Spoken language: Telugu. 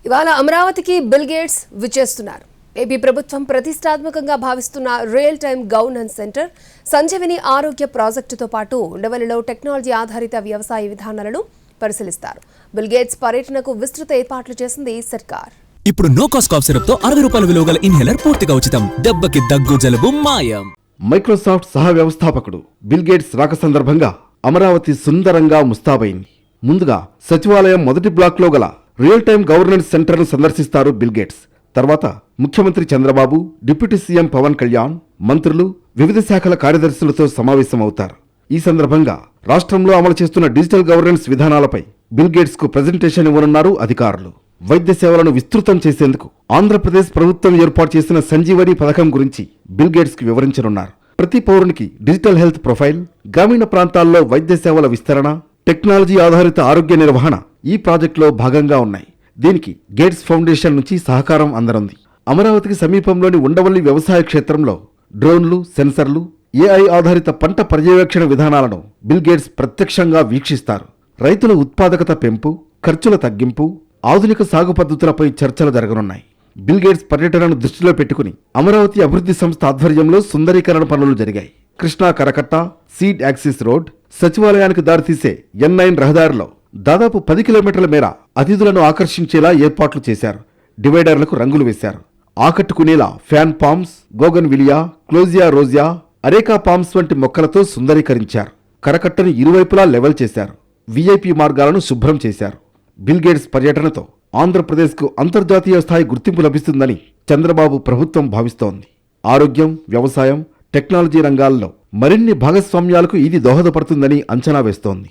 ఇవాళ అమరావతికి బిల్ గేట్స్ విచ్చేస్తున్నారు. ఏపీ ప్రభుత్వం ప్రతిష్టాత్మకంగా భావిస్తున్న real time governance centre Sanjeevani ఆరోగ్య ప్రాజెక్టుతో పాటు ఉండవల్లిలో టెక్నాలజీ ఆధారిత వ్యవసాయ విధానాలను పరిశీలిస్తారు. బిల్ గేట్స్ పర్యటనకు విస్తృత ఏర్పాట్లు చేసింది సర్కార్. ఇప్పుడు నో కాస్ట్ కాఫ్ సిరప్ తో 60 రూపాయల విలువ గల ఇన్హేలర్ పూర్తిగా ఉచితం. దెబ్బకి దగ్గు జలుబు మాయం. మైక్రోసాఫ్ట్ సహ వ్యవస్థాపకుడు బిల్ గేట్స్ రాక సందర్భంగా అమరావతి సుందరంగా ముస్తాబైంది. ముందుగా సచివాలయం మొదటి బ్లాక్లో గల రియల్ టైమ్ గవర్నెన్స్ సెంటర్ను సందర్శిస్తారు బిల్ గేట్స్. తర్వాత ముఖ్యమంత్రి చంద్రబాబు, డిప్యూటీ సీఎం పవన్ కళ్యాణ్, మంత్రులు, వివిధ శాఖల కార్యదర్శులతో సమావేశమవుతారు. ఈ సందర్భంగా రాష్ట్రంలో అమలు చేస్తున్న డిజిటల్ గవర్నెన్స్ విధానాలపై బిల్ గేట్స్ కు ప్రెజెంటేషన్ ఇవ్వనున్నారు అధికారులు. వైద్య సేవలను విస్తృతం చేసేందుకు ఆంధ్రప్రదేశ్ ప్రభుత్వం ఏర్పాటు చేసిన సంజీవని పథకం గురించి బిల్ గేట్స్ కు వివరించనున్నారు. ప్రతి పౌరునికి డిజిటల్ హెల్త్ ప్రొఫైల్, గ్రామీణ ప్రాంతాల్లో వైద్య సేవల విస్తరణ, టెక్నాలజీ ఆధారిత ఆరోగ్య నిర్వహణ ఈ ప్రాజెక్టులో భాగంగా ఉన్నాయి. దీనికి గేట్స్ ఫౌండేషన్ నుంచి సహకారం అందనుంది. అమరావతికి సమీపంలోని ఉండవల్లి వ్యవసాయ క్షేత్రంలో డ్రోన్లు, సెన్సర్లు, ఏఐ ఆధారిత పంట పర్యవేక్షణ విధానాలను బిల్ గేట్స్ ప్రత్యక్షంగా వీక్షిస్తారు. రైతుల ఉత్పాదకత పెంపు, ఖర్చుల తగ్గింపు, ఆధునిక సాగు పద్ధతులపై చర్చలు జరగనున్నాయి. బిల్ గేట్స్ పర్యటనను దృష్టిలో పెట్టుకుని అమరావతి అభివృద్ధి సంస్థ ఆధ్వర్యంలో సుందరీకరణ పనులు జరిగాయి. కృష్ణా కరకట్ట, సీడ్ యాక్సిస్ రోడ్, సచివాలయానికి దారితీసే N9 రహదారిలో దాదాపు 10 కిలోమీటర్ల మేర అతిథులను ఆకర్షించేలా ఏర్పాట్లు చేశారు. డివైడర్లకు రంగులు వేశారు. ఆకట్టుకునేలా ఫ్యాన్ పామ్స్, గోగన్ విలియా, క్లోజియా రోజా, అరేకా పామ్స్ వంటి మొక్కలతో సుందరీకరించారు. కరకట్టను ఇరువైపులా లెవెల్ చేశారు. వీఐపీ మార్గాలను శుభ్రం చేశారు. బిల్ గేట్స్ పర్యటనతో ఆంధ్రప్రదేశ్కు అంతర్జాతీయ స్థాయి గుర్తింపు లభిస్తుందని చంద్రబాబు ప్రభుత్వం భావిస్తోంది. ఆరోగ్యం, వ్యవసాయం, టెక్నాలజీ రంగాల్లో మరిన్ని భాగస్వామ్యాలకు ఇది దోహదపడుతుందని అంచనా వేస్తోంది.